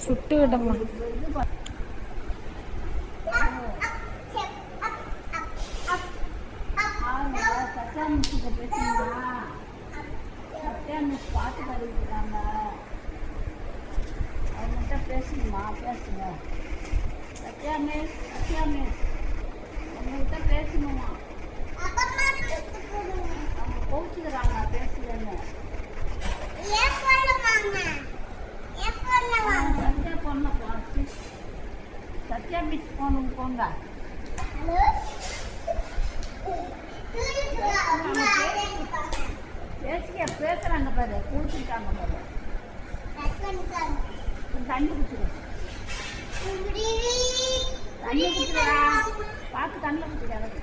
சுட்டு விடமா பாட்டு பாடிக்கிறாங்க, அவங்கள்ட்ட பேசணுமா? பேசுங்க. சத்யா மிஸ், அவங்கள்ட்ட பேசணுமா? அவங்க கோச்சுக்கிறாங்க பேசுகிறேன்னு. சத்யா பொண்ணு பார்த்து சத்யா மிஸ் போகணும் போங்க. பேசுறாங்க பாரு, குடிச்சிருக்காங்க பாரு. தண்ணி குடிச்சிரு, தண்ணி குடிச்சிடா, பார்த்து தண்ணி குடிச்சிடாது.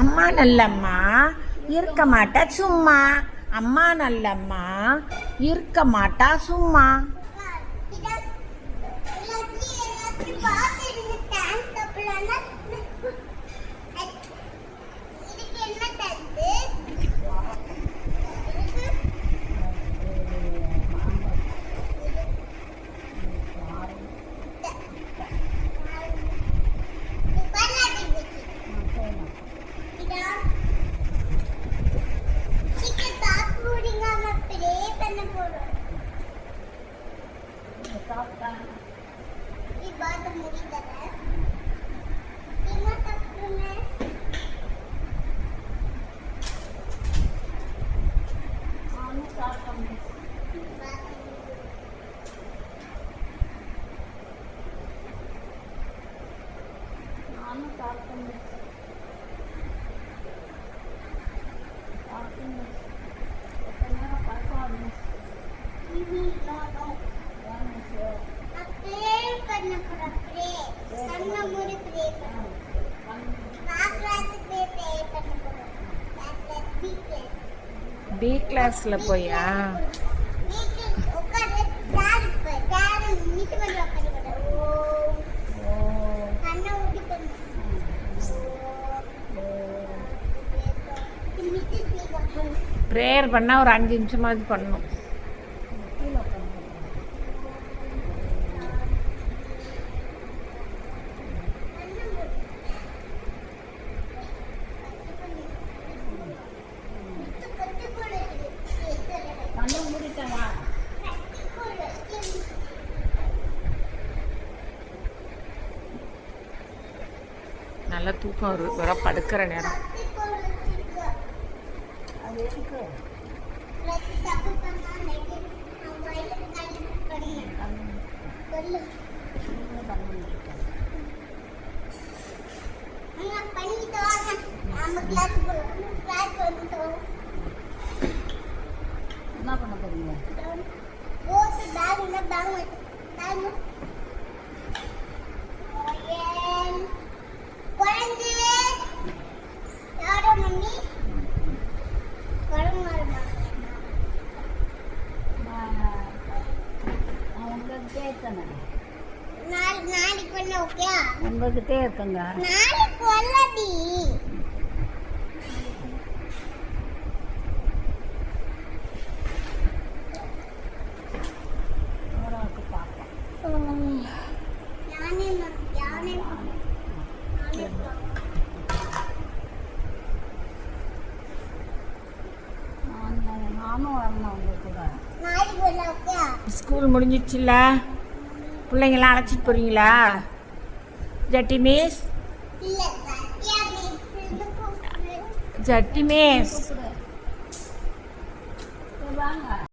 அம்மா நல்லம்மா இருக்க மாட்டா சும்மா, அம்மா நல்லம்மா இருக்க மாட்டா சும்மா. பி கிளாஸ்ல போயா? ப்ரேயர் பண்ணால் ஒரு 5 நிமிஷமாவது பண்ணணும். நல்லா தூக்கம் வரும், வர படுக்கிற நேரம். என்ன பண்ண போறீங்க? உங்ககிட்டே இருக்குங்க. ஸ்கூல் முடிஞ்சிடுச்சுல்ல, பிள்ளைங்களாம் அழைச்சிட்டு போறீங்களா? ஜட்டி மிஸ், ஜட்டி மிஸ் வாங்க.